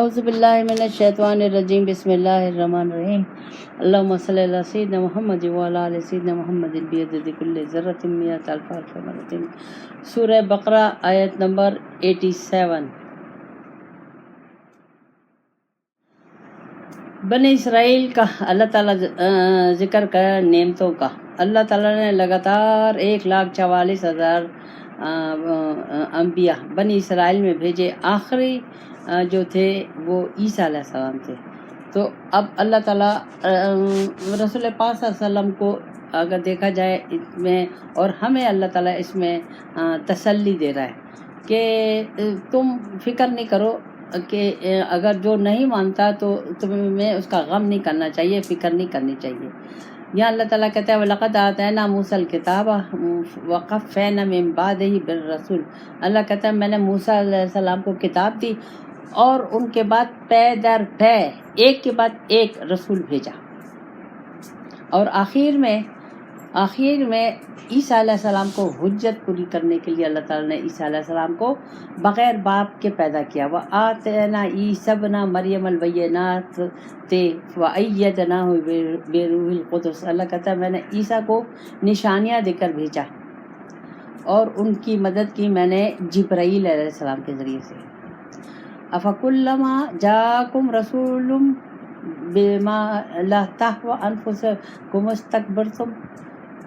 اعوذ باللہ من الشیطان الرجیم بسم اللہ الرحمن الرحیم اللہم صلی علی سیدنا محمد وعلی آل سیدنا محمد بیعدد کل ذرۃ مئۃ الف الف مرۃ۔ سورہ بقرہ آیت نمبر 87۔ بنی اسرائیل کا اللہ تعالیٰ ذکر کر نعمتوں کا۔ اللہ تعالیٰ نے لگاتار 1,44,000 انبیاء بنی اسرائیل میں بھیجے۔ آخری جو تھے وہ عیسیٰ علیہ السلام تھے۔ تو اب اللہ تعالیٰ رسول پاک صلی اللہ علیہ وسلم کو اگر دیکھا جائے اس میں، اور ہمیں اللہ تعالیٰ اس میں تسلی دے رہا ہے کہ تم فکر نہیں کرو کہ اگر جو نہیں مانتا تو تمہیں اس کا غم نہیں کرنا چاہیے، فکر نہیں کرنی چاہیے۔ یہاں اللہ تعالیٰ کہتا ہے وَلَقَدْ آتَيْنَا مُوسَى الْكِتَابَ وَقَفَّيْنَا مِن بَعْدِهِ بِالرَّسُولِ۔ اللہ کہتا ہے میں نے موسیٰ علیہ السلام کو کتاب دی اور ان کے بعد پے در پے ایک کے بعد ایک رسول بھیجا، اور آخر میں عیسیٰ علیہ السلام کو حجت پوری کرنے کے لیے اللہ تعالیٰ نے عیسیٰ علیہ السلام کو بغیر باپ کے پیدا کیا۔ وَآتَيْنَا عِیسَىٰ ابْنَ مَرْیَمَ الْبَیِّنَاتِ وَأَیَّدْنَاهُ بِروحِ الْقُدُسِ۔ اللہ کہتا ہے میں نے عیسیٰ کو نشانیاں دے کر بھیجا اور ان کی مدد کی میں نے جبرائیل علیہ السلام کے ذریعے سے۔ أَفَكُلَّمَا جَاءَكُمْ رَسُولٌ بِمَا لَا تَهْوَىٰ أَنفُسُكُمُ اسْتَكْبَرْتُمْ۔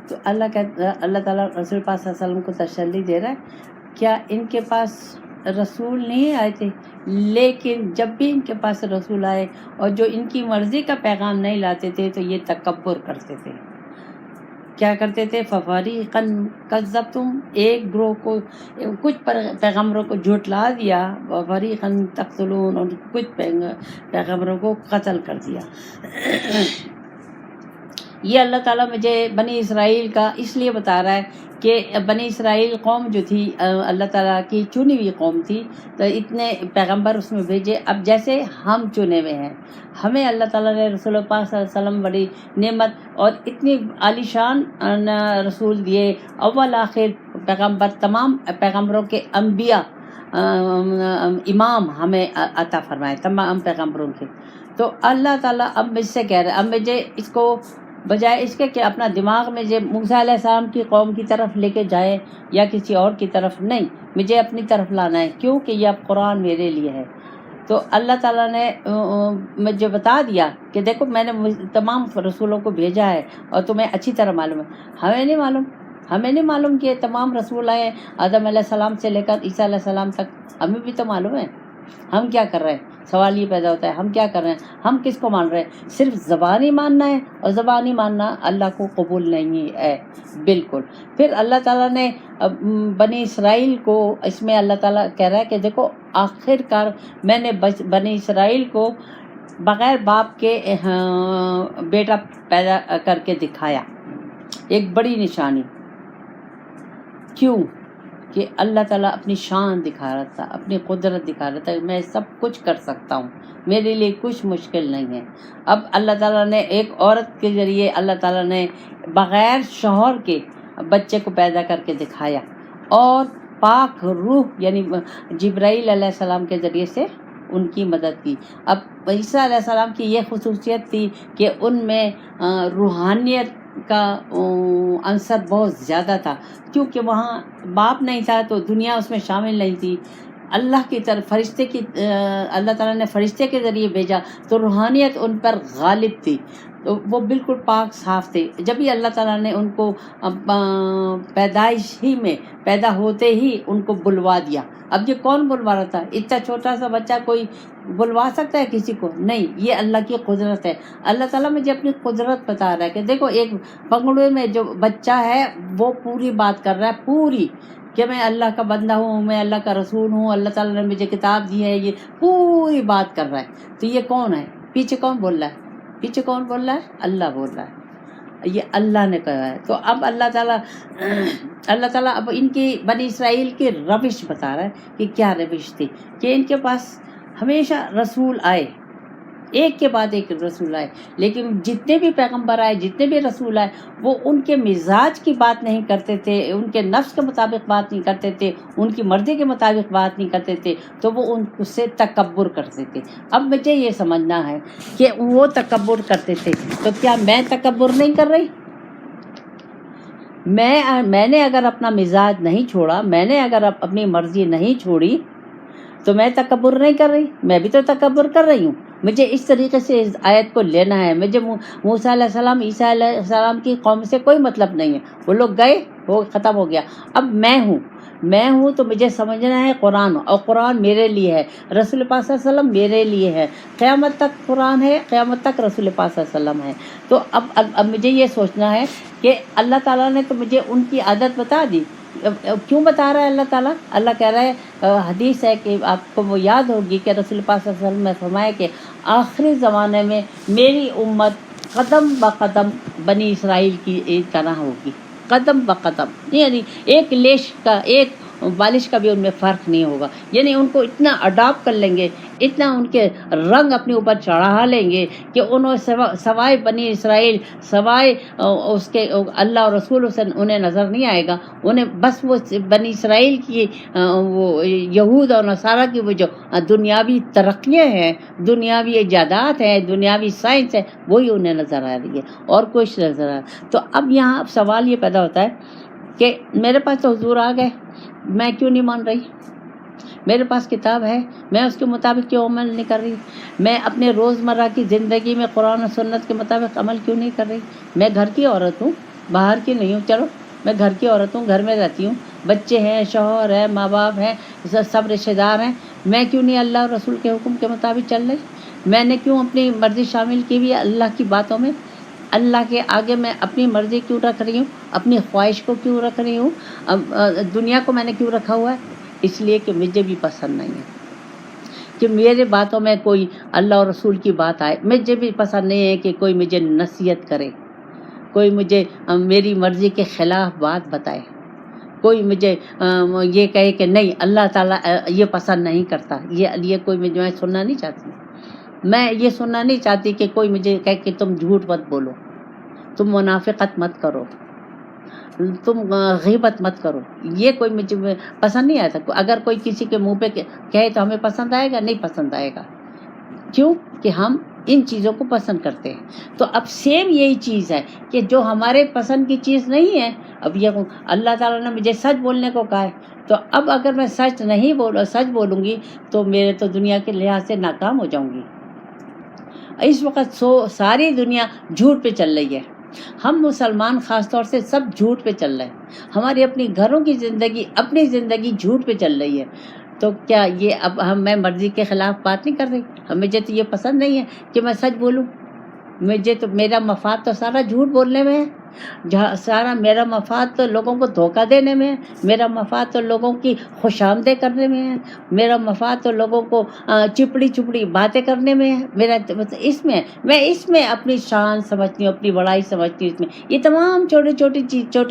تو اللہ تعالیٰ رسول پاک صلی اللہ علیہ وسلم کو تسلی دے رہا ہے، کیا ان کے پاس رسول نہیں آئے تھے؟ لیکن جب بھی ان کے پاس رسول آئے اور جو ان کی مرضی کا پیغام نہیں لاتے تھے تو یہ تکبر کرتے تھے۔ کیا کرتے تھے؟ فَفَرِيقًا كَذَّبْتُمْ، ایک گروہ کو کچھ پیغمبروں کو جھٹلا دیا، وَفَرِيقًا تَقْتُلُونَ، اور کچھ پیغمبروں کو قتل کر دیا۔ یہ اللہ تعالیٰ مجھے بنی اسرائیل کا اس لیے بتا رہا ہے کہ بنی اسرائیل قوم جو تھی اللہ تعالیٰ کی چنی ہوئی قوم تھی، تو اتنے پیغمبر اس میں بھیجے۔ اب جیسے ہم چنے ہوئے ہیں، ہمیں اللہ تعالیٰ نے رسول پاک صلی اللہ علیہ وسلم بڑی نعمت اور اتنی عالیشان رسول دیے، اول آخر پیغمبر، تمام پیغمبروں کے انبیاء امام ہمیں عطا فرمائے، تمام پیغمبروں کے۔ تو اللہ تعالیٰ اب مجھ سے کہہ رہا ہے، اب مجھے اس کو بجائے اس کے کہ اپنا دماغ میں جو موسیٰ علیہ السلام کی قوم کی طرف لے کے جائے یا کسی اور کی طرف، نہیں، مجھے اپنی طرف لانا ہے، کیونکہ یہ اب قرآن میرے لیے ہے۔ تو اللہ تعالیٰ نے مجھے بتا دیا کہ دیکھو میں نے تمام رسولوں کو بھیجا ہے اور تمہیں اچھی طرح معلوم ہے۔ ہمیں نہیں معلوم کہ تمام رسول آئے آدم علیہ السلام سے لے کر عیسیٰ علیہ السلام تک، ہمیں بھی تو معلوم ہے ہم کیا کر رہے ہیں۔ سوال یہ پیدا ہوتا ہے ہم کیا کر رہے ہیں، ہم کس کو مان رہے ہیں؟ صرف زبانی ماننا ہے، اور زبانی ماننا اللہ کو قبول نہیں ہے بالکل۔ پھر اللہ تعالیٰ نے بنی اسرائیل کو، اس میں اللہ تعالیٰ کہہ رہا ہے کہ دیکھو آخر کار میں نے بنی اسرائیل کو بغیر باپ کے بیٹا پیدا کر کے دکھایا، ایک بڑی نشانی۔ کیوں؟ کہ اللہ تعالیٰ اپنی شان دکھا رہا تھا، اپنی قدرت دکھا رہا تھا، میں سب کچھ کر سکتا ہوں، میرے لیے کچھ مشکل نہیں ہے۔ اب اللہ تعالیٰ نے ایک عورت کے ذریعے اللہ تعالیٰ نے بغیر شوہر کے بچے کو پیدا کر کے دکھایا، اور پاک روح یعنی جبرائیل علیہ السلام کے ذریعے سے ان کی مدد کی۔ اب عیسیٰ علیہ السلام کی یہ خصوصیت تھی کہ ان میں روحانیت کا عنصر بہت زیادہ تھا، کیونکہ وہاں باپ نہیں تھا تو دنیا اس میں شامل نہیں تھی۔ اللہ کی طرف اللہ تعالیٰ نے فرشتے کے ذریعے بھیجا تو روحانیت ان پر غالب تھی، تو وہ بالکل پاک صاف تھے۔ جب ہی اللہ تعالیٰ نے ان کو پیدائش ہی میں پیدا ہوتے ہی ان کو بلوا دیا۔ اب یہ کون بلوا رہا تھا؟ اتنا چھوٹا سا بچہ کوئی بلوا سکتا ہے کسی کو؟ نہیں، یہ اللہ کی قدرت ہے۔ اللہ تعالیٰ مجھے اپنی قدرت بتا رہا ہے کہ دیکھو ایک پنگڑے میں جو بچہ ہے وہ پوری بات کر رہا ہے، پوری، کہ میں اللہ کا بندہ ہوں، میں اللہ کا رسول ہوں، اللہ تعالیٰ نے مجھے کتاب دی ہے، یہ پوری بات کر رہا ہے۔ تو یہ کون ہے؟ پیچھے کون بول رہا ہے؟ پیچھے کون بول رہا ہے؟ اللہ بول رہا ہے، یہ اللہ نے کہا ہے۔ تو اب اللہ تعالیٰ اب ان کی بنی اسرائیل کی روش بتا رہا ہے کہ کیا روش تھی، کہ ان کے پاس ہمیشہ رسول آئے، ایک کے بعد ایک رسول آئے، لیکن جتنے بھی پیغمبر آئے، جتنے بھی رسول آئے، وہ ان کے مزاج کی بات نہیں کرتے تھے، ان کے نفس کے مطابق بات نہیں کرتے تھے، ان کی مرضی کے مطابق بات نہیں کرتے تھے، تو وہ ان سے تکبر کرتے تھے۔ اب مجھے یہ سمجھنا ہے کہ وہ تکبر کرتے تھے، تو کیا میں تکبر نہیں کر رہی؟ میں نے اگر اپنا مزاج نہیں چھوڑا، میں نے اگر اپنی مرضی نہیں چھوڑی، تو میں تکبر نہیں کر رہی، میں بھی تو تکبر کر رہی ہوں۔ مجھے اس طریقے سے اس آیت کو لینا ہے۔ مجھے موسیٰ علیہ السلام، عیسیٰ علیہ السلام کی قوم سے کوئی مطلب نہیں ہے، وہ لوگ گئے، وہ ختم ہو گیا۔ اب میں ہوں تو مجھے سمجھنا ہے قرآن، اور قرآن میرے لیے ہے، رسول پاک صلی اللہ علیہ وسلم میرے لیے ہے، قیامت تک قرآن ہے، قیامت تک رسول پاک صلی اللہ علیہ وسلم ہے۔ تو اب مجھے یہ سوچنا ہے کہ اللہ تعالیٰ نے تو مجھے ان کی عادت بتا دی۔ کیوں بتا رہا ہے اللہ تعالیٰ؟ اللہ کہہ رہا ہے، حدیث ہے کہ آپ کو وہ یاد ہوگی کہ رسول پاک صلی اللہ علیہ وسلم نے فرمایا کہ آخری زمانے میں میری امت قدم بقدم بنی اسرائیل کی طرح ہوگی، قدم بقدم، یعنی ایک لیش کا، ایک بالش کا بھی ان میں فرق نہیں ہوگا، یعنی ان کو اتنا اڈاپٹ کر لیں گے، اتنا ان کے رنگ اپنے اوپر چڑھا لیں گے کہ انہوں سوائے بنی اسرائیل، سوائے اس کے اللہ اور رسول سے انہیں نظر نہیں آئے گا، انہیں بس وہ بنی اسرائیل کی وہ یہود اور نصارہ کی وہ جو دنیاوی ترقیاں ہیں، دنیاوی ایجادات ہیں، دنیاوی سائنس ہے، وہی انہیں نظر آ رہی ہے، اور کچھ نظر آ رہا ہے۔ تو اب یہاں اب سوال یہ پیدا ہوتا ہے کہ میرے پاس تو حضور آ گئے، میں کیوں نہیں مان رہی؟ میرے پاس کتاب ہے، میں اس کے مطابق کیوں عمل نہیں کر رہی؟ میں اپنے روزمرہ کی زندگی میں قرآن و سنت کے مطابق عمل کیوں نہیں کر رہی؟ میں گھر کی عورت ہوں، باہر کی نہیں ہوں، چلو میں گھر کی عورت ہوں، گھر میں رہتی ہوں، بچے ہیں، شوہر ہے، ماں باپ ہیں، سب رشتہ دار ہیں، میں کیوں نہیں اللہ اور رسول کے حکم کے مطابق چل رہی؟ میں نے کیوں اپنی مرضی شامل کی ہوئی ہے اللہ کی باتوں میں؟ اللہ کے آگے میں اپنی مرضی کیوں رکھ رہی ہوں؟ اپنی خواہش کو کیوں رکھ رہی ہوں؟ دنیا کو میں نے کیوں رکھا ہوا ہے؟ اس لیے کہ مجھے بھی پسند نہیں ہے کہ میرے باتوں میں کوئی اللہ اور رسول کی بات آئے، مجھے بھی پسند نہیں ہے کہ کوئی مجھے نصیحت کرے، کوئی مجھے میری مرضی کے خلاف بات بتائے، کوئی مجھے یہ کہے کہ نہیں اللہ تعالیٰ یہ پسند نہیں کرتا، یہ کوئی میں سننا نہیں چاہتی۔ میں یہ سننا نہیں چاہتی کہ کوئی مجھے کہے کہ تم جھوٹ مت بولو، تم منافقت مت کرو، تم غیبت مت کرو، یہ کوئی مجھے پسند نہیں آتا۔ اگر کوئی کسی کے منہ پہ کہے تو ہمیں پسند آئے گا؟ نہیں پسند آئے گا۔ کیوں کہ ہم ان چیزوں کو پسند کرتے ہیں۔ تو اب سیم یہی چیز ہے کہ جو ہمارے پسند کی چیز نہیں ہے، اب یہ اللہ تعالیٰ نے مجھے سچ بولنے کو کہا ہے، تو اب اگر میں سچ بولوں گی تو میرے تو دنیا کے لحاظ سے ناکام ہو جاؤں گی۔ اس وقت ساری دنیا جھوٹ پہ چل رہی ہے، ہم مسلمان خاص طور سے سب جھوٹ پہ چل رہے ہیں، ہماری اپنی گھروں کی زندگی، اپنی زندگی جھوٹ پہ چل رہی ہے۔ تو کیا یہ اب میں مرضی کے خلاف بات نہیں کر رہی؟ مجھے تو یہ پسند نہیں ہے کہ میں سچ بولوں، میرا مفاد تو سارا جھوٹ بولنے میں ہے، سارا میرا مفاد تو لوگوں کو دھوکہ دینے میں ہے، میرا مفاد تو لوگوں کی خوش آمدید کرنے میں ہے، میرا مفاد تو لوگوں کو چپڑی باتیں کرنے میں ہے، میرا اس میں اپنی شان سمجھتی ہوں، اپنی بڑائی سمجھتی ہوں۔ اس میں یہ تمام چھوٹی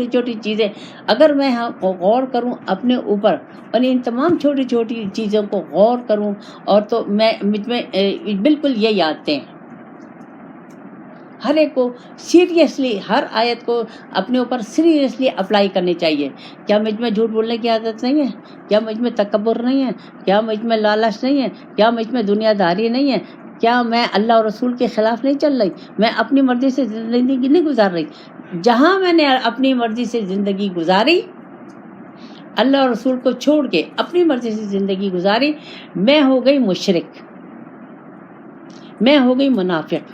چھوٹی چیزیں اگر میں غور کروں اپنے اوپر، اور ان تمام چھوٹی چھوٹی چیزوں کو غور کروں، اور تو مجھ میں بالکل یہی عادتیں ہیں۔ ہر ایک کو سیریسلی، ہر آیت کو اپنے اوپر سیریسلی اپلائی کرنی چاہیے۔ کیا مجھ میں جھوٹ بولنے کی عادت نہیں ہے؟ کیا مجھ میں تکبر نہیں ہے؟ کیا مجھ میں لالچ نہیں ہے؟ کیا مجھ میں دنیا داری نہیں ہے؟ کیا میں اللہ اور رسول کے خلاف نہیں چل رہی؟ میں اپنی مرضی سے زندگی نہیں گزار رہی؟ جہاں میں نے اپنی مرضی سے زندگی گزاری، اللہ اور رسول کو چھوڑ کے اپنی مرضی سے زندگی گزاری، میں ہو گئی مشرک، میں ہو گئی منافق،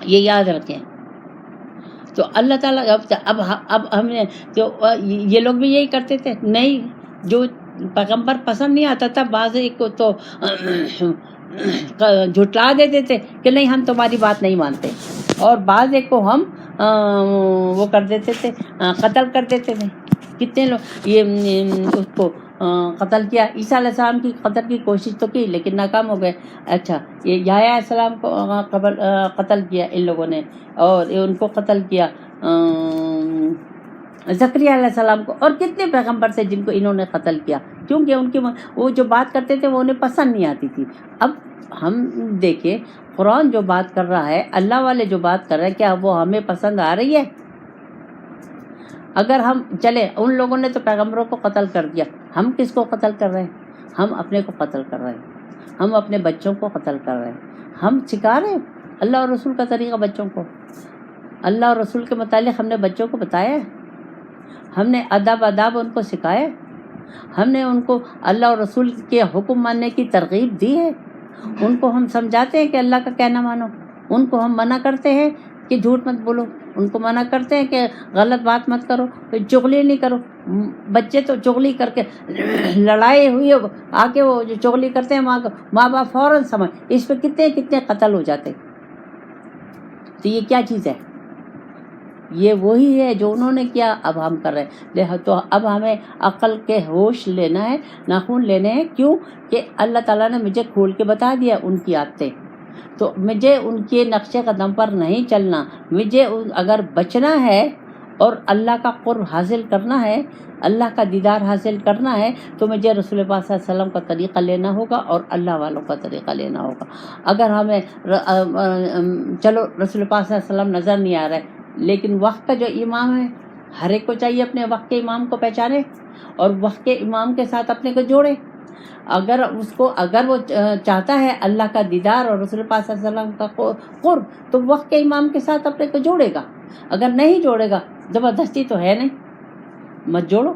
یہ یاد رکھیں۔ تو اللہ تعالیٰ اب ہم نے تو یہ لوگ بھی یہی کرتے تھے، نہیں جو پیغمبر پسند نہیں آتا تھا، بعض ایک کو تو جھٹلا دیتے تھے کہ نہیں ہم تمہاری بات نہیں مانتے، اور بعض ایک کو ہم وہ کر دیتے تھے، قتل کر دیتے تھے۔ کتنے لوگ یہ اس کو قتل کیا، عیسیٰ علیہ السلام کی قتل کی کوشش تو کی لیکن ناکام ہو گئے۔ اچھا، یہ یحییٰ علیہ السلام کو قتل کیا ان لوگوں نے، اور ان کو قتل کیا زکریا علیہ السلام کو، اور کتنے پیغمبر سے جن کو انہوں نے قتل کیا، کیونکہ ان کی وہ جو بات کرتے تھے وہ انہیں پسند نہیں آتی تھی۔ اب ہم دیکھیں قرآن جو بات کر رہا ہے، اللہ والے جو بات کر رہے ہیں، کیا وہ ہمیں پسند آ رہی ہے؟ اگر ہم چلے، ان لوگوں نے تو پیغمبروں کو قتل کر دیا، ہم کس کو قتل کر رہے ہیں؟ ہم اپنے کو قتل کر رہے ہیں، ہم اپنے بچوں کو قتل کر رہے ہیں، ہم سکھا رہے ہیں اللہ اور رسول کا طریقہ بچوں کو۔ اللہ اور رسول کے متعلق ہم نے بچوں کو بتایا ہے، ہم نے آداب ان کو سکھائے، ہم نے ان کو اللہ اور رسول کے حکم ماننے کی ترغیب دی ہے، ان کو ہم سمجھاتے ہیں کہ اللہ کا کہنا مانو، ان کو ہم منع کرتے ہیں کہ جھوٹ مت بولو، ان کو منع کرتے ہیں کہ غلط بات مت کرو، چغلی نہیں کرو۔ بچے تو چغلی کر کے لڑائی ہوئی آ کے وہ جو چغلی کرتے ہیں ماں باپ فوراً سمجھ، اس پہ کتنے کتنے قتل ہو جاتے۔ تو یہ کیا چیز ہے؟ یہ وہی ہے جو انہوں نے کیا، اب ہم کر رہے ہیں۔ تو اب ہمیں عقل کے ہوش لینا ہے، ناخن لینے ہیں۔ کیوں کہ اللہ تعالیٰ نے مجھے کھول کے بتا دیا ان کی عادتیں، تو مجھے ان کے نقشے قدم پر نہیں چلنا۔ مجھے اگر بچنا ہے اور اللہ کا قرب حاصل کرنا ہے، اللہ کا دیدار حاصل کرنا ہے، تو مجھے رسول پاک صلی اللہ علیہ وسلم کا طریقہ لینا ہوگا اور اللہ والوں کا طریقہ لینا ہوگا۔ اگر ہمیں چلو رسول پاک صلی اللہ علیہ وسلم نظر نہیں آ رہا ہے، لیکن وقت کا جو امام ہے، ہر ایک کو چاہیے اپنے وقت کے امام کو پہچانے اور وقت کے امام کے ساتھ اپنے کو جوڑے۔ اگر وہ چاہتا ہے اللہ کا دیدار اور رسول پاک صلی اللہ علیہ وسلم کا قرب، تو وقت کے امام کے ساتھ اپنے کو جوڑے گا۔ اگر نہیں جوڑے گا، زبردستی تو ہے نہیں، مت جوڑو،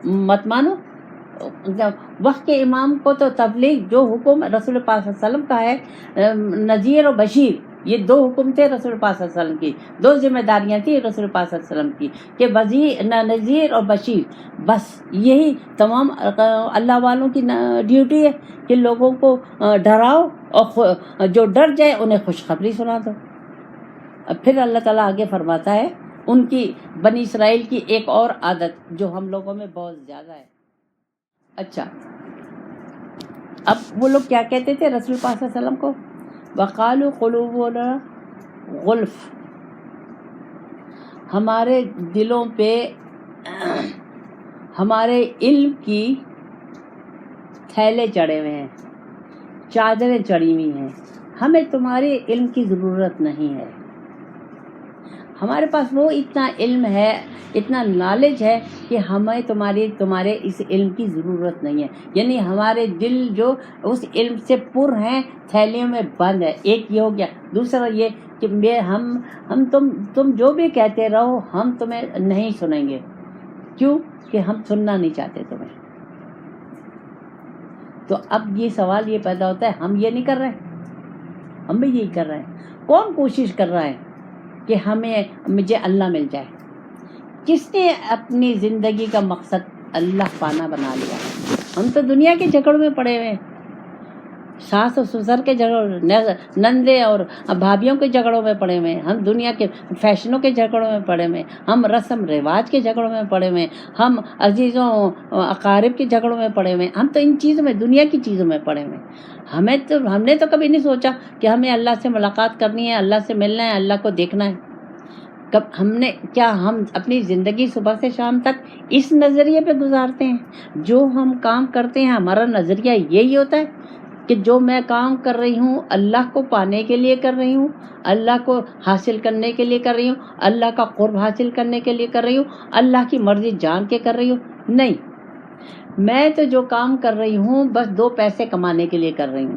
مت مانو۔ وقت کے امام کو تو تبلیغ، جو حکم رسول پاک صلی اللہ علیہ وسلم کا ہے، نذیر اور بشیر، یہ دو حکم تھے رسول پاک صلی اللہ علیہ وسلم کی، دو ذمہ داریاں تھیں رسول پاک صلی اللہ علیہ وسلم کی، کہ نذیر اور بشیر، بس یہی تمام اللہ والوں کی ڈیوٹی ہے کہ لوگوں کو ڈراؤ اور جو ڈر جائے انہیں خوشخبری سنا دو۔ پھر اللہ تعالیٰ آگے فرماتا ہے ان کی بنی اسرائیل کی ایک اور عادت جو ہم لوگوں میں بہت زیادہ ہے۔ اچھا، اب وہ لوگ کیا کہتے تھے رسول پاک صلی اللہ علیہ وسلم کو؟ وقالوا قلوبنا غلف، ہمارے دلوں پہ ہمارے علم کی تھیلے چڑھے ہوئے ہیں، چادریں چڑھی ہوئی ہیں، ہمیں تمہارے علم کی ضرورت نہیں ہے۔ ہمارے پاس وہ اتنا علم ہے، اتنا نالج ہے کہ ہمیں تمہارے اس علم کی ضرورت نہیں ہے۔ یعنی ہمارے دل جو اس علم سے پر ہیں، تھیلیوں میں بند ہے۔ ایک یہ ہو گیا۔ دوسرا یہ کہ تم جو بھی کہتے رہو، ہم تمہیں نہیں سنیں گے۔ کیوں کہ ہم سننا نہیں چاہتے تمہیں۔ تو اب یہ سوال یہ پیدا ہوتا ہے، ہم یہ نہیں کر رہے، ہم بھی یہی کر رہے ہیں۔ کون کوشش کر رہا ہے کہ مجھے اللہ مل جائے؟ کس نے اپنی زندگی کا مقصد اللہ پانا بنا لیا؟ ہم تو دنیا کے جھگڑوں میں پڑے ہوئے ہیں، ساس اور سسر کے جھگڑوں، نندے اور بھابھیوں کے جھگڑوں میں پڑے ہوئے ہیں، ہم دنیا کے فیشنوں کے جھگڑوں میں پڑے ہوئے ہیں، ہم رسم رواج کے جھگڑوں میں پڑے ہوئے ہیں، ہم عزیزوں اقارب کے جھگڑوں میں پڑے ہوئے ہیں، ہم تو ان چیزوں میں، دنیا کی چیزوں میں پڑے ہوئے ہیں۔ ہم نے تو کبھی نہیں سوچا کہ ہمیں اللہ سے ملاقات کرنی ہے، اللہ سے ملنا ہے، اللہ کو دیکھنا ہے۔ ہم اپنی زندگی صبح سے شام تک اس نظریے پہ گزارتے ہیں؟ جو ہم کام کرتے ہیں ہمارا نظریہ یہی ہوتا ہے کہ جو میں کام کر رہی ہوں اللہ کو پانے کے لیے کر رہی ہوں، اللہ کو حاصل کرنے کے لیے کر رہی ہوں، اللہ کا قرب حاصل کرنے کے لیے کر رہی ہوں، اللہ کی مرضی جان کے کر رہی ہوں؟ نہیں، میں تو جو کام کر رہی ہوں بس 2 پیسے کمانے کے لیے کر رہی ہوں۔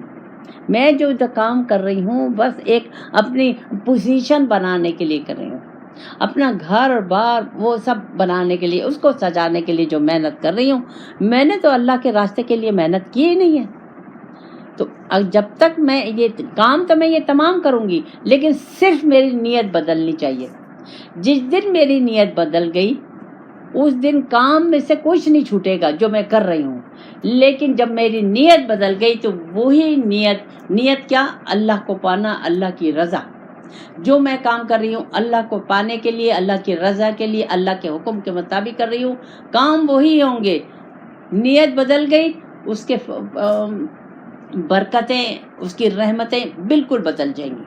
میں جو کام کر رہی ہوں بس ایک اپنی پوزیشن بنانے کے لیے کر رہی ہوں، اپنا گھر بار وہ سب بنانے کے لیے، اس کو سجانے کے لیے جو محنت کر رہی ہوں، میں نے تو اللہ کے راستے کے لیے محنت کی ہی نہیں ہے۔ تو جب تک میں یہ تمام کروں گی، لیکن صرف میری نیت بدلنی چاہیے۔ جس دن میری نیت بدل گئی، اس دن کام میں سے کچھ نہیں چھوٹے گا جو میں کر رہی ہوں۔ لیکن جب میری نیت بدل گئی تو وہی نیت کیا؟ اللہ کو پانا، اللہ کی رضا۔ جو میں کام کر رہی ہوں اللہ کو پانے کے لیے، اللہ کی رضا کے لیے، اللہ کے حکم کے مطابق کر رہی ہوں، کام وہی ہوں گے۔ نیت بدل گئی، اس کے برکتیں، اس کی رحمتیں بالکل بدل جائیں گی۔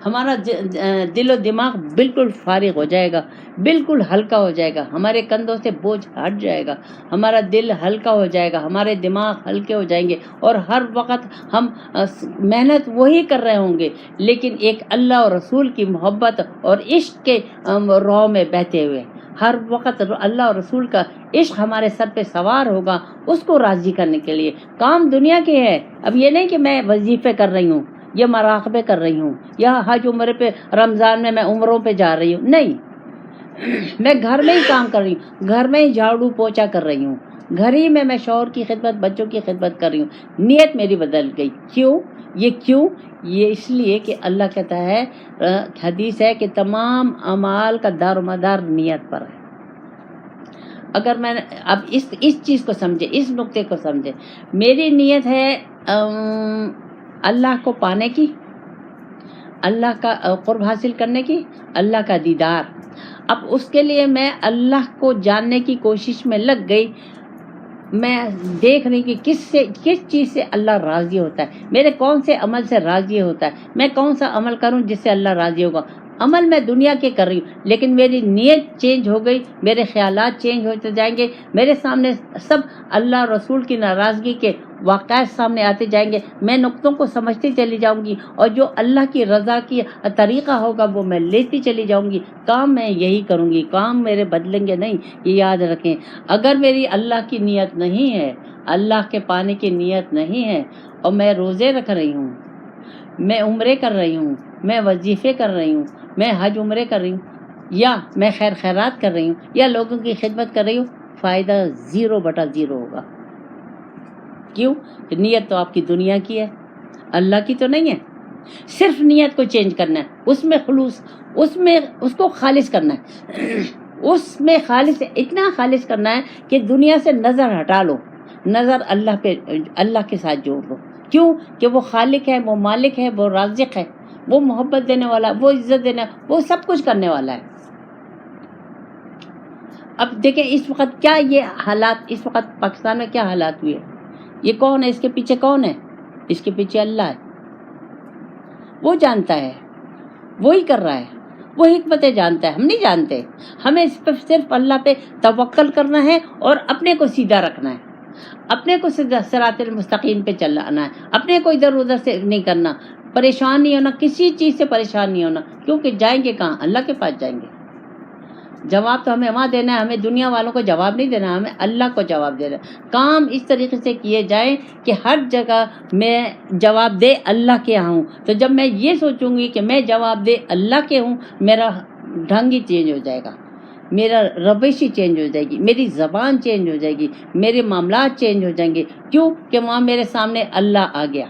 ہمارا دل و دماغ بالکل فارغ ہو جائے گا، بالکل ہلکا ہو جائے گا، ہمارے کندھوں سے بوجھ ہٹ جائے گا، ہمارا دل ہلکا ہو جائے گا، ہمارے دماغ ہلکے ہو جائیں گے، اور ہر وقت ہم محنت وہی کر رہے ہوں گے، لیکن ایک اللہ اور رسول کی محبت اور عشق کے راہ میں بہتے ہوئے، ہر وقت اللہ اور رسول کا عشق ہمارے سر پہ سوار ہوگا، اس کو راضی کرنے کے لیے۔ کام دنیا کے ہے، اب یہ نہیں کہ میں وظیفے کر رہی ہوں یا مراقبے کر رہی ہوں یا حج عمرے پہ رمضان میں عمروں پہ جا رہی ہوں، نہیں، میں گھر میں ہی کام کر رہی ہوں، گھر میں ہی جھاڑو پوچھا کر رہی ہوں، گھر ہی میں شوہر کی خدمت، بچوں کی خدمت کر رہی ہوں، نیت میری بدل گئی۔ کیوں؟ یہ اس لیے کہ اللہ کہتا ہے، حدیث ہے کہ تمام اعمال کا دار و مدار نیت پر ہے۔ اگر میں اب اس چیز کو سمجھے، اس نقطے کو سمجھے، میری نیت ہے اللہ کو پانے کی، اللہ کا قرب حاصل کرنے کی، اللہ کا دیدار۔ اب اس کے لیے میں اللہ کو جاننے کی کوشش میں لگ گئی، میں دیکھ رہی کہ کس چیز سے اللہ راضی ہوتا ہے، میرے کون سے عمل سے راضی ہوتا ہے، میں کون سا عمل کروں جس سے اللہ راضی ہوگا۔ عمل میں دنیا کے کر رہی ہوں، لیکن میری نیت چینج ہو گئی، میرے خیالات چینج ہوتے جائیں گے، میرے سامنے سب اللہ رسول کی ناراضگی کے واقعات سامنے آتے جائیں گے، میں نقطوں کو سمجھتی چلی جاؤں گی، اور جو اللہ کی رضا کی طریقہ ہوگا وہ میں لیتی چلی جاؤں گی۔ کام میں یہی کروں گی، کام میرے بدلیں گے نہیں، یہ یاد رکھیں۔ اگر میری اللہ کی نیت نہیں ہے، اللہ کے پانے کی نیت نہیں ہے، اور میں روزے رکھ رہی ہوں، میں عمرے کر رہی ہوں، میں وظیفے کر رہی ہوں، میں حج عمرے کر رہی ہوں، یا میں خیرات کر رہی ہوں، یا لوگوں کی خدمت کر رہی ہوں، فائدہ 0/0 ہوگا۔ کیوں؟ کہ نیت تو آپ کی دنیا کی ہے، اللہ کی تو نہیں ہے۔ صرف نیت کو چینج کرنا ہے، اس میں خلوص، اس کو خالص کرنا ہے، اس میں خالص، اتنا خالص کرنا ہے کہ دنیا سے نظر ہٹا لو، نظر اللہ پہ، اللہ کے ساتھ جوڑ لو۔ کیوں؟ کہ وہ خالق ہے، وہ مالک ہے، وہ رازق ہے، وہ محبت دینے والا، وہ عزت دینے، وہ سب کچھ کرنے والا ہے۔ اب دیکھیں اس وقت کیا یہ حالات، اس وقت پاکستان میں کیا حالات ہوئے، یہ کون ہے، اس کے پیچھے کون ہے؟ اس کے پیچھے اللہ ہے، وہ جانتا ہے، وہی کر رہا ہے، وہ حکمتیں جانتا ہے، ہم نہیں جانتے۔ ہمیں صرف اللہ پہ توکل کرنا ہے اور اپنے کو سیدھا رکھنا ہے، اپنے کو صراط المستقیم پہ چلانا ہے، اپنے کو ادھر ادھر سے نہیں کرنا، پریشان نہیں ہونا، کسی چیز سے پریشان نہیں ہونا، کیونکہ جائیں گے کہاں؟ اللہ کے پاس جائیں گے۔ جواب تو ہمیں وہاں دینا ہے، ہمیں دنیا والوں کو جواب نہیں دینا، ہمیں اللہ کو جواب دینا ہے۔ کام اس طریقے سے کیے جائیں کہ ہر جگہ میں جواب دے اللہ کے یہاں ہوں۔ تو جب میں یہ سوچوں گی کہ میں جواب دے اللہ کے ہوں، میرا ڈھنگ ہی چینج ہو جائے گا، میرا روش ہی چینج ہو جائے گی، میری زبان چینج ہو جائے گی، میرے معاملات چینج ہو جائیں گے۔ کیوں؟ کہ وہاں میرے سامنے اللہ آ گیا،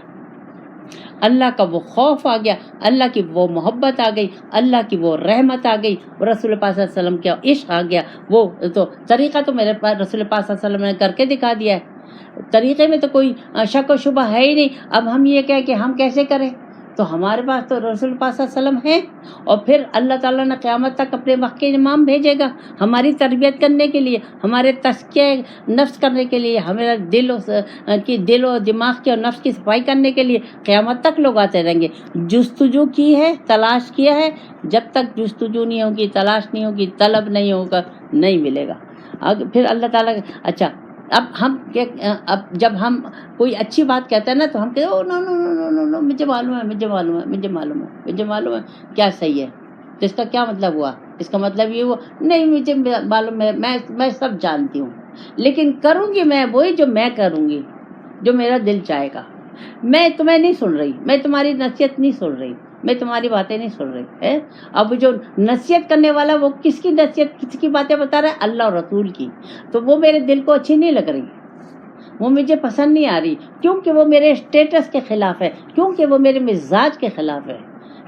اللہ کا وہ خوف آ گیا، اللہ کی وہ محبت آ گئی، اللہ کی وہ رحمت آ گئی، رسول پاک صلی اللہ علیہ وسلم کا عشق آ گیا۔ وہ تو طریقہ تو میرے پاس رسول پاک صلی اللہ علیہ وسلم نے کر کے دکھا دیا ہے، طریقے میں تو کوئی شک و شبہ ہے ہی نہیں۔ اب ہم یہ کہیں کہ ہم کیسے کریں؟ تو ہمارے پاس تو رسول پاک صلی اللہ علیہ وسلم ہے، اور پھر اللہ تعالیٰ نے قیامت تک اپنے وقت کے امام بھیجے گا ہماری تربیت کرنے کے لیے، ہمارے تزکیہ نفس کرنے کے لیے، ہمارا دل و دماغ کی اور نفس کی صفائی کرنے کے لیے قیامت تک لوگ آتے رہیں گے۔ جستجو کی ہے، تلاش کیا ہے، جب تک جستجو نہیں ہوگی، تلاش نہیں ہوگی، طلب نہیں ہوگا، نہیں ملے گا۔ پھر اللہ تعالیٰ، اچھا اب جب ہم کوئی اچھی بات کہتے ہیں نا تو ہم کہتے ہیں نو نو نو نو نو، مجھے معلوم ہے، مجھے معلوم ہے، مجھے معلوم ہے، مجھے معلوم ہے کیا صحیح ہے۔ تو اس کا کیا مطلب ہوا؟ اس کا مطلب یہ ہوا نہیں مجھے معلوم ہے، میں سب جانتی ہوں، لیکن کروں گی میں وہی جو میں کروں گی، جو میرا دل چاہے گا۔ میں تمہیں نہیں سن رہی، میں تمہاری نصیحت نہیں سن رہی، میں تمہاری باتیں نہیں سن رہی ہے۔ اب جو نصیحت کرنے والا وہ کس کی نصیحت، کس کی باتیں بتا رہا ہے؟ اللہ اور رسول کی۔ تو وہ میرے دل کو اچھی نہیں لگ رہی، وہ مجھے پسند نہیں آ رہی، کیونکہ وہ میرے اسٹیٹس کے خلاف ہے، کیونکہ وہ میرے مزاج کے خلاف ہے،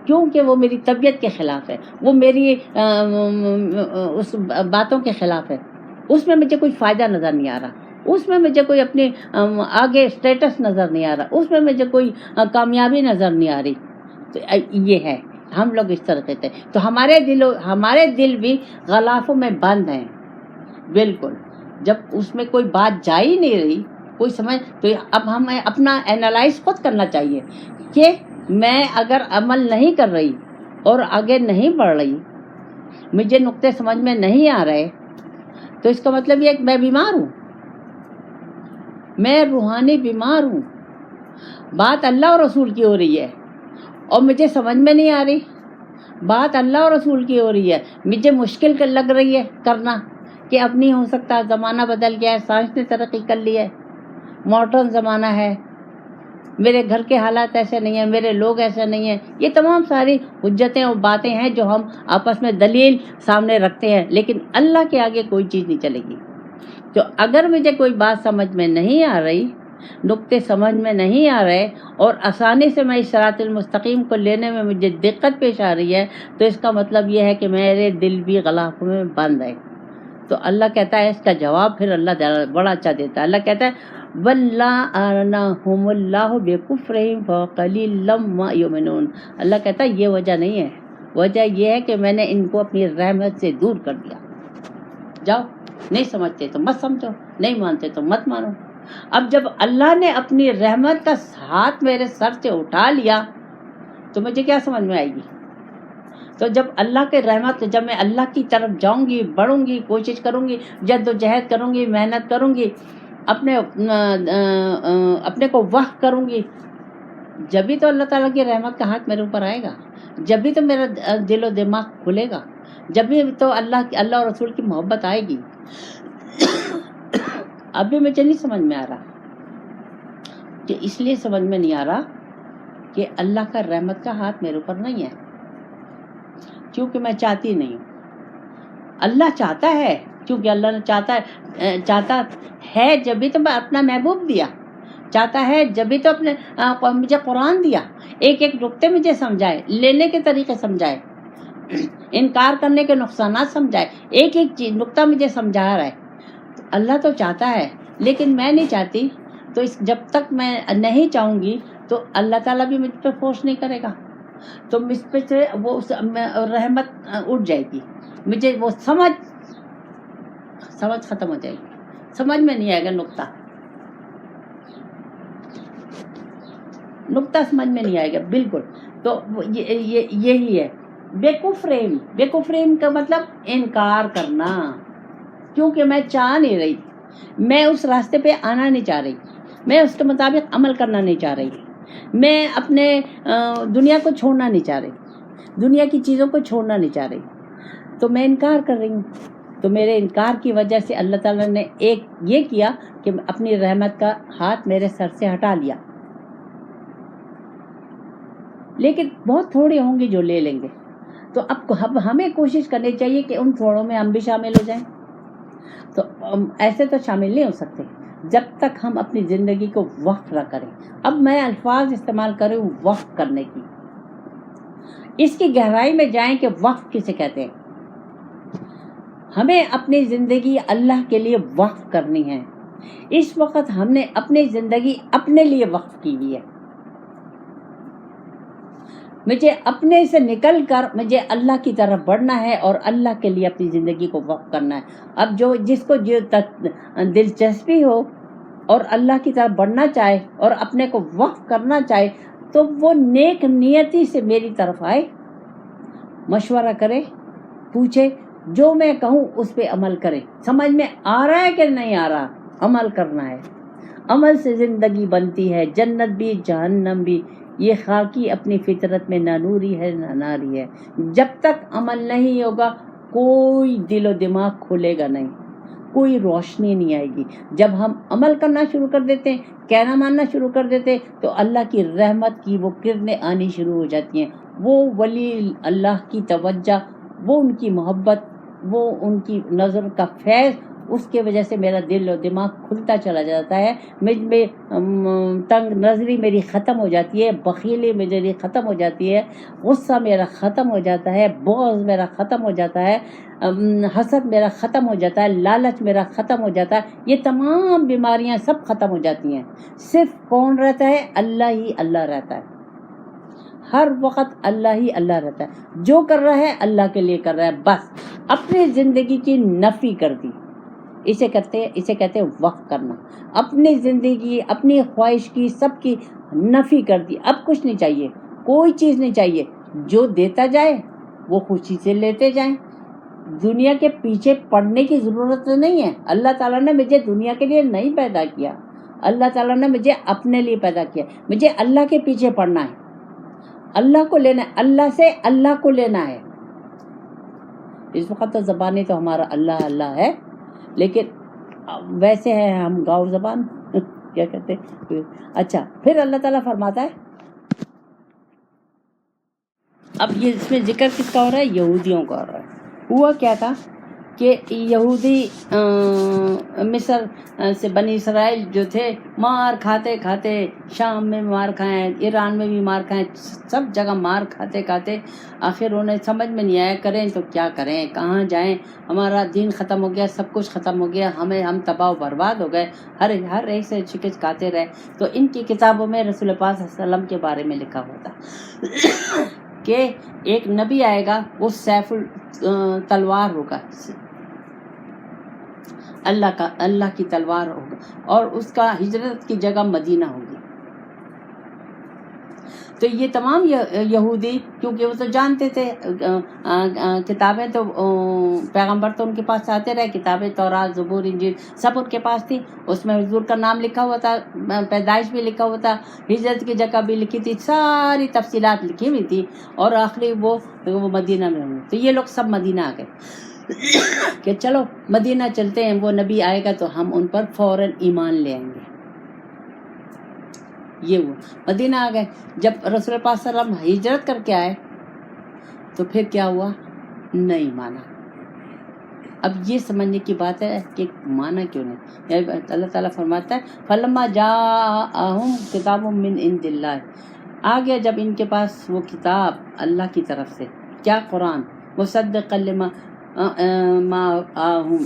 کیونکہ وہ میری طبیعت کے خلاف ہے، وہ میری اس باتوں کے خلاف ہے۔ اس میں مجھے کوئی فائدہ نظر نہیں آ رہا، اس میں مجھے کوئی اپنے آگے اسٹیٹس نظر نہیں آ رہا، اس میں مجھے کوئی کامیابی نظر نہیں آ رہی۔ تو یہ ہے، ہم لوگ اس طرح کہتے ہیں۔ تو ہمارے دل بھی غلافوں میں بند ہیں، بالکل۔ جب اس میں کوئی بات جا ہی نہیں رہی، کوئی سمجھ، تو اب ہمیں اپنا اینالائز خود کرنا چاہیے کہ میں اگر عمل نہیں کر رہی اور آگے نہیں بڑھ رہی، مجھے نقطے سمجھ میں نہیں آ رہے، تو اس کا مطلب یہ ہے کہ میں بیمار ہوں، میں روحانی بیمار ہوں. بات اللہ اور رسول کی ہو رہی ہے اور مجھے سمجھ میں نہیں آ رہی. بات اللہ اور رسول کی ہو رہی ہے، مجھے مشکل لگ رہی ہے کرنا کہ اب نہیں ہو سکتا، زمانہ بدل گیا ہے، سائنس نے ترقی کر لی ہے، ماڈرن زمانہ ہے، میرے گھر کے حالات ایسے نہیں ہیں، میرے لوگ ایسے نہیں ہیں. یہ تمام ساری حجتیں اور باتیں ہیں جو ہم آپس میں دلیل سامنے رکھتے ہیں، لیکن اللہ کے آگے کوئی چیز نہیں چلے گی. تو اگر مجھے کوئی بات سمجھ میں نہیں آ رہی، نقطے سمجھ میں نہیں آ رہے اور آسانی سے میں اس صراط المستقیم کو لینے میں مجھے دقت پیش آ رہی ہے، تو اس کا مطلب یہ ہے کہ میرے دل بھی غلافوں میں بند ہے. تو اللہ کہتا ہے اس کا جواب پھر اللہ بڑا اچھا دیتا ہے. اللہ کہتا ہے وَلَّعَنَهُمُ اللَّهُ بِكُفْرِهِمْ فَقَلِيلًا مَا يُؤْمِنُونَ. اللہ کہتا ہے یہ وجہ نہیں ہے، وجہ یہ ہے کہ میں نے ان کو اپنی رحمت سے دور کر دیا. جاؤ، نہیں سمجھتے تو مت سمجھو، نہیں مانتے تو مت مانو. اب جب اللہ نے اپنی رحمت کا ہاتھ میرے سر سے اٹھا لیا تو مجھے کیا سمجھ میں آئے گی؟ تو جب اللہ کے رحمت، جب میں اللہ کی طرف جاؤں گی، بڑھوں گی، کوشش کروں گی، جد و جہد کروں گی، محنت کروں گی، اپنے کو وقف کروں گی، جبھی تو اللہ تعالیٰ کی رحمت کا ہاتھ میرے اوپر آئے گا، جبھی تو میرا دل و دماغ کھلے گا، جبھی تو اللہ اور رسول کی محبت آئے گی. ابھی مجھے نہیں سمجھ میں آ رہا، کہ اس لیے سمجھ میں نہیں آ رہا کہ اللہ کا رحمت کا ہاتھ میرے اوپر نہیں ہے، کیونکہ میں چاہتی نہیں ہوں. اللہ چاہتا ہے، کیونکہ اللہ نے چاہتا ہے جبھی تو میں اپنا محبوب دیا، چاہتا ہے جبھی تو مجھے قرآن دیا، ایک ایک نقطے مجھے سمجھائے، لینے کے طریقے سمجھائے، انکار کرنے کے نقصانات سمجھائے، ایک ایک چیز نقطہ مجھے سمجھا رہا ہے. اللہ تو چاہتا ہے لیکن میں نہیں چاہتی، تو جب تک میں نہیں چاہوں گی تو اللہ تعالیٰ بھی مجھ پہ فورس نہیں کرے گا، تو مجھ پہ سے وہ رحمت اٹھ جائے گی، مجھے وہ سمجھ ختم ہو جائے گی، سمجھ میں نہیں آئے گا نقطہ سمجھ میں نہیں آئے گا بالکل. تو یہی ہے بیکفریم کا مطلب انکار کرنا، کیونکہ میں چاہ نہیں رہی، میں اس راستے پہ آنا نہیں چاہ رہی، میں اس کے مطابق عمل کرنا نہیں چاہ رہی، میں اپنے دنیا کو چھوڑنا نہیں چاہ رہی، دنیا کی چیزوں کو چھوڑنا نہیں چاہ رہی، تو میں انکار کر رہی ہوں. تو میرے انکار کی وجہ سے اللہ تعالیٰ نے ایک یہ کیا کہ اپنی رحمت کا ہاتھ میرے سر سے ہٹا لیا. لیکن بہت تھوڑے ہوں گے جو لے لیں گے، تو اب ہمیں کوشش کرنی چاہیے کہ ان تھوڑوں میں ہم بھی شامل ہو جائیں. تو ایسے تو شامل نہیں ہو سکتے جب تک ہم اپنی زندگی کو وقف نہ کریں. اب میں الفاظ استعمال کروں وقف کرنے کی، اس کی گہرائی میں جائیں کہ وقف کسے کہتے ہیں. ہمیں اپنی زندگی اللہ کے لیے وقف کرنی ہے. اس وقت ہم نے اپنی زندگی اپنے لیے وقف کی ہوئی ہے. مجھے اپنے سے نکل کر مجھے اللہ کی طرف بڑھنا ہے اور اللہ کے لیے اپنی زندگی کو وقف کرنا ہے. اب جس کو جو دلچسپی ہو اور اللہ کی طرف بڑھنا چاہے اور اپنے کو وقف کرنا چاہے تو وہ نیک نیتی سے میری طرف آئے، مشورہ کرے، پوچھے، جو میں کہوں اس پہ عمل کرے. سمجھ میں آ رہا ہے کہ نہیں آ رہا؟ عمل کرنا ہے. عمل سے زندگی بنتی ہے، جنت بھی جہنم بھی. یہ خاکی اپنی فطرت میں نہ نوری ہے نہ ناری ہے. جب تک عمل نہیں ہوگا کوئی دل و دماغ کھلے گا نہیں، کوئی روشنی نہیں آئے گی. جب ہم عمل کرنا شروع کر دیتے ہیں، کہنا ماننا شروع کر دیتے ہیں، تو اللہ کی رحمت کی وہ کرنیں آنی شروع ہو جاتی ہیں. وہ ولی اللہ کی توجہ، وہ ان کی محبت، وہ ان کی نظر کا فیض، اس کے وجہ سے میرا دل و دماغ کھلتا چلا جاتا ہے. مجھ میں تنگ نظری میری ختم ہو جاتی ہے، بخیلی میری ختم ہو جاتی ہے، غصہ میرا ختم ہو جاتا ہے، بغض میرا ختم ہو جاتا ہے، حسد میرا ختم ہو جاتا ہے، لالچ میرا ختم ہو جاتا ہے. یہ تمام بیماریاں سب ختم ہو جاتی ہیں. صرف کون رہتا ہے؟ اللہ ہی اللہ رہتا ہے. ہر وقت اللہ ہی اللہ رہتا ہے. جو کر رہا ہے اللہ کے لیے کر رہا ہے. بس اپنی زندگی کی نفی کر دی. اسے کہتے ہیں وقف کرنا. اپنی زندگی، اپنی خواہش کی، سب کی نفی کر دی. اب کچھ نہیں چاہیے. کوئی چیز نہیں چاہیے، جو دیتا جائے وہ خوشی سے لیتے جائیں، دنیا کے پیچھے پڑنے کی ضرورت نہیں ہے۔ اللہ تعالیٰ نے مجھے دنیا کے لیے نہیں پیدا کیا، اللہ تعالیٰ نے مجھے اپنے لیے پیدا کیا، مجھے اللہ کے پیچھے پڑنا ہے، اللہ کو لینا ہے، اللہ سے اللہ کو لینا ہے۔ اس وقت تو زبانی تو ہمارا اللہ اللہ ہے، لیکن ویسے ہے ہم گاؤں زبان کیا کہتے ہیں۔ اچھا، پھر اللہ تعالیٰ فرماتا ہے، اب یہ اس میں ذکر کس کا ہو رہا ہے؟ یہودیوں کا ہو رہا ہے۔ ہوا کیا تھا کہ یہودی مصر سے بنی اسرائیل جو تھے، مار کھاتے کھاتے، شام میں مار کھائیں، ایران میں بھی مار کھائیں، سب جگہ مار کھاتے کھاتے آخر انہیں سمجھ میں نہیں آیا کریں تو کیا کریں، کہاں جائیں، ہمارا دین ختم ہو گیا، سب کچھ ختم ہو گیا، ہم تباہ و برباد ہو گئے، ہر ایک سے شکست کھاتے رہے۔ تو ان کی کتابوں میں رسول پاک صلی اللہ علیہ وسلم کے بارے میں لکھا ہوتا کہ ایک نبی آئے گا، وہ سیف تلوار ہوگا، اللہ کی تلوار ہوگا، اور اس کا ہجرت کی جگہ مدینہ ہوگی۔ تو یہ تمام یہودی، کیونکہ وہ تو جانتے تھے کتابیں تو پیغمبر تو ان کے پاس آتے رہے، کتابیں تورات، زبور، انجیل سب ان کے پاس تھی، اس میں حضور کا نام لکھا ہوا تھا، پیدائش بھی لکھا ہوا تھا، ہجرت کی جگہ بھی لکھی تھی، ساری تفصیلات لکھی ہوئی تھی، اور آخری وہ مدینہ میں ہوں۔ تو یہ لوگ سب مدینہ آ گئے کہ چلو مدینہ چلتے ہیں، وہ نبی آئے گا تو ہم ان پر فوراً ایمان لے آئیں گے۔ یہ وہ مدینہ آ گئے۔ جب رسول پاک صلی اللہ علیہ وسلم ہجرت کر کے آئے تو پھر کیا ہوا؟ نہیں مانا۔ اب یہ سمجھنے کی بات ہے کہ مانا کیوں نہیں۔ اللہ تعالیٰ فرماتا ہے فلما جاءہم کتاب من عند اللہ، آ گیا جب ان کے پاس وہ کتاب اللہ کی طرف سے، کیا؟ قرآن، مصدقا لما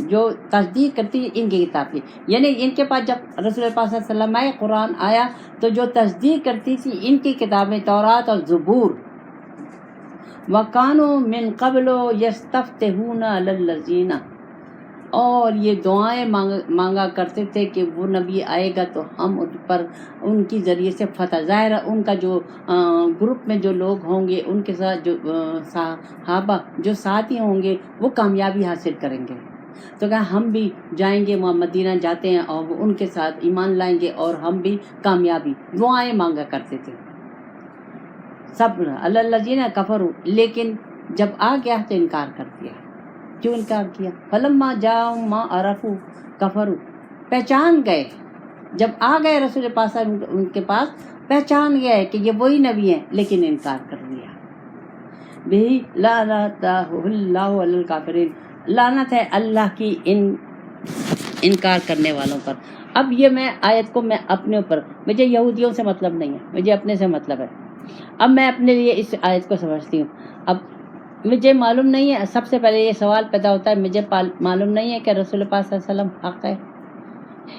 جو تصدیق کرتی ہے ان کی کتاب کی، یعنی ان کے پاس جب رسول پاک صلی اللہ علیہ وسلم آئے، قرآن آیا، تو جو تصدیق کرتی تھی ان کی کتابیں تورات اور زبور، وَكَانُوا مِن قَبْلُ يَسْتَفْتِحُونَ عَلَى الَّذِينَ، اور یہ دعائیں مانگا کرتے تھے کہ وہ نبی آئے گا تو ہم ان پر ان کی ذریعے سے فتح، ظاہر ان کا جو گروپ میں جو لوگ ہوں گے، ان کے ساتھ جو صحابہ جو ساتھی ہوں گے، وہ کامیابی حاصل کریں گے۔ تو کہا ہم بھی جائیں گے، وہاں مدینہ جاتے ہیں اور ان کے ساتھ ایمان لائیں گے اور ہم بھی کامیابی، دعائیں مانگا کرتے تھے سب الذین کفروا، لیکن جب آ گیا تو انکار کر دیا۔ کیوں انکار کیا؟ فلما جاءہم ما عرفوا کفروا، پہچان گئے، جب آ گئے رسول پاک ان کے پاس، پہچان گئے کہ یہ وہی نبی ہیں، لیکن انکار کر دیا۔ بہی لعنت اللہ علی الکافرین، لعنت ہے اللہ کی انکار کرنے والوں پر۔ اب یہ میں آیت کو میں اپنے اوپر، مجھے یہودیوں سے مطلب نہیں ہے، مجھے اپنے سے مطلب ہے۔ اب میں اپنے لیے اس آیت کو سمجھتی ہوں۔ اب مجھے معلوم نہیں ہے، سب سے پہلے یہ سوال پیدا ہوتا ہے، مجھے معلوم نہیں ہے کہ رسول پاک صلی اللہ علیہ وسلم حق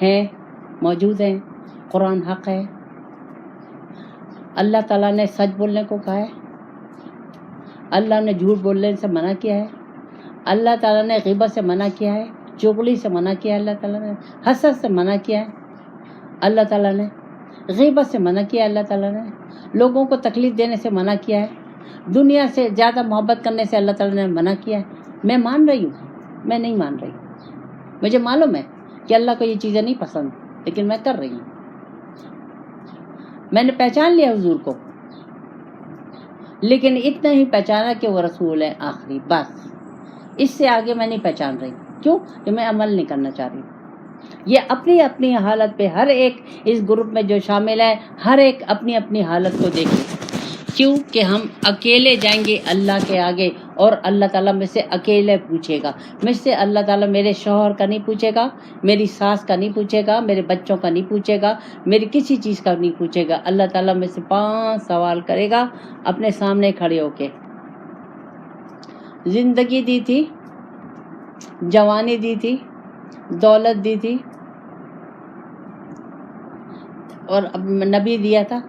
ہے موجود ہیں، قرآن حق ہے، اللہ تعالیٰ نے سچ بولنے کو کہا ہے، اللہ نے جھوٹ بولنے سے منع کیا ہے، اللہ تعالیٰ نے غیبت سے منع کیا ہے، چغلی سے منع کیا ہے، اللہ تعالیٰ نے حسد سے منع کیا ہے، اللہ تعالیٰ نے غیبت سے منع کیا ہے، اللہ تعالیٰ نے لوگوں کو تکلیف دینے سے منع کیا ہے، دنیا سے زیادہ محبت کرنے سے اللہ تعالیٰ نے منع کیا ہے۔ میں مان رہی ہوں، میں نہیں مان رہی ہوں، مجھے معلوم ہے کہ اللہ کو یہ چیزیں نہیں پسند، لیکن میں کر رہی ہوں۔ میں نے پہچان لیا حضور کو، لیکن اتنا ہی پہچانا کہ وہ رسول ہے آخری، بس، اس سے آگے میں نہیں پہچان رہی۔ کیوں؟ کہ میں عمل نہیں کرنا چاہ رہی۔ یہ اپنی اپنی حالت پہ، ہر ایک اس گروپ میں جو شامل ہے، ہر ایک اپنی اپنی حالت کو دیکھے۔ کیوں کہ ہم اکیلے جائیں گے اللہ کے آگے، اور اللہ تعالیٰ مجھ سے اکیلے پوچھے گا، مجھ سے اللہ تعالیٰ میرے شوہر کا نہیں پوچھے گا، میری ساس کا نہیں پوچھے گا، میرے بچوں کا نہیں پوچھے گا، میری کسی چیز کا نہیں پوچھے گا۔ اللہ تعالیٰ مجھ سے 5 سوال کرے گا اپنے سامنے کھڑے ہو کے۔ زندگی دی تھی، جوانی دی تھی، دولت دی تھی، اور نبی دیا تھا،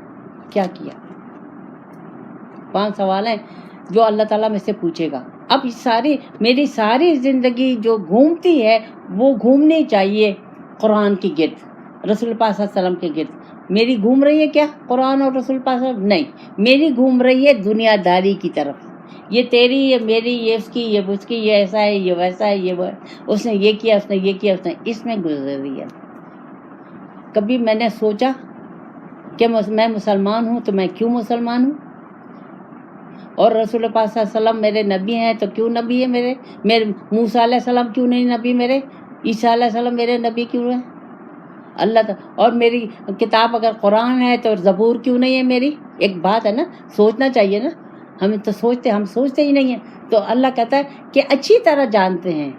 کیا کیا؟ 5 سوال ہیں جو اللہ تعالیٰ میں سے پوچھے گا۔ اب میری ساری زندگی جو گھومتی ہے، وہ گھومنی چاہیے قرآن کی گرد، رسول پاک صلی اللہ علیہ وسلم کے گرد۔ میری گھوم رہی ہے کیا قرآن اور رسول پاک صاحب؟ نہیں، میری گھوم رہی ہے دنیا داری کی طرف. یہ تیری، یہ میری، یہ اس کی، یہ اس کی، یہ ایسا ہے، یہ ویسا ہے، یہ اس نے یہ کیا، اس نے یہ کیا، اس میں گزر رہی ہے. کبھی میں نے سوچا کہ میں مسلمان ہوں تو میں کیوں مسلمان ہوں، اور رسول پاک صلی اللہ علیہ وسلم میرے نبی ہیں تو کیوں نبی ہے میرے موسیٰ علیہ السلام کیوں نہیں نبی میرے، عیسیٰ علیہ السلام میرے نبی کیوں ہے اللہ اور میری کتاب اگر قرآن ہے تو زبور کیوں نہیں ہے میری. ایک بات ہے نا، سوچنا چاہیے نا، ہم تو ہم سوچتے ہی نہیں ہیں. تو اللہ کہتا ہے کہ اچھی طرح جانتے ہیں،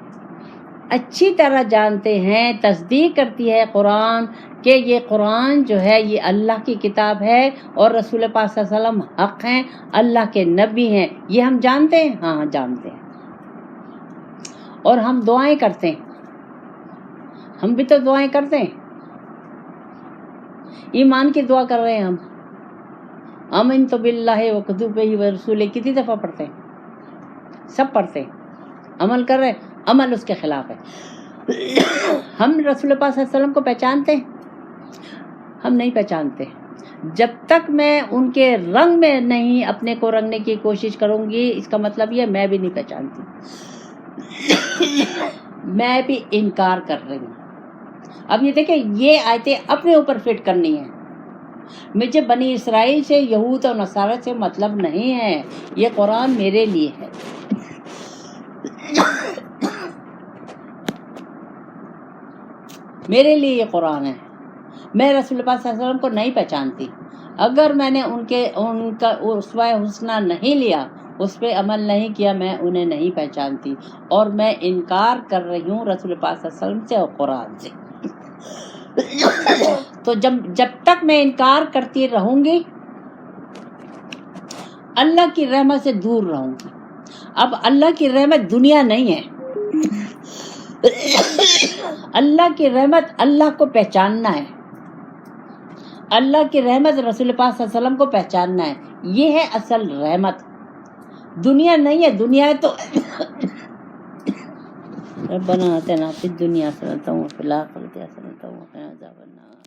اچھی طرح جانتے ہیں، تصدیق کرتی ہے قرآن کہ یہ قرآن جو ہے یہ اللہ کی کتاب ہے اور رسول پاک صلی اللہ علیہ وسلم حق ہیں، اللہ کے نبی ہیں. یہ ہم جانتے ہیں، ہاں جانتے ہیں. اور ہم دعائیں کرتے ہیں، ہم بھی تو دعائیں کرتے ہیں، ایمان کی دعا کر رہے ہیں ہم. آمنت باللہ وکتبہ ورسولہ کتنی دفعہ پڑھتے ہیں؟ سب پڑھتے ہیں، عمل کر رہے ہیں، عمل اس کے خلاف ہے. ہم رسول پاک صلی اللہ علیہ وسلم کو پہچانتے ہیں؟ ہم نہیں پہچانتے. جب تک میں ان کے رنگ میں نہیں اپنے کو رنگنے کی کوشش کروں گی، اس کا مطلب یہ میں بھی نہیں پہچانتی، میں بھی انکار کر رہی ہوں. اب یہ دیکھیں، یہ آیتیں اپنے اوپر فٹ کرنی ہیں. مجھے بنی اسرائیل سے، یہود اور نصارہ سے مطلب نہیں ہے، یہ قرآن میرے لیے ہے. میرے لیے یہ قرآن ہے. میں رسول پاک صلی اللہ علیہ وسلم کو نہیں پہچانتی. اگر میں نے ان کا اسوہ حسنہ نہیں لیا، اس پہ عمل نہیں کیا، میں انہیں نہیں پہچانتی. اور میں انکار کر رہی ہوں رسول پاک صلی اللہ علیہ وسلم سے اور قرآن سے. تو جب تک میں انکار کرتی رہوں گی، اللہ کی رحمت سے دور رہوں گی. اب اللہ کی رحمت دنیا نہیں ہے، اللہ کی رحمت اللہ کو پہچاننا ہے، اللہ کی رحمت رسول پاک صلی اللہ علیہ وسلم کو پہچاننا ہے. یہ ہے اصل رحمت، دنیا نہیں ہے. دنیا ہے تو ربنا آتنا فی الدنیا حسنۃ وفی الآخرۃ حسنۃ وقنا عذاب النار.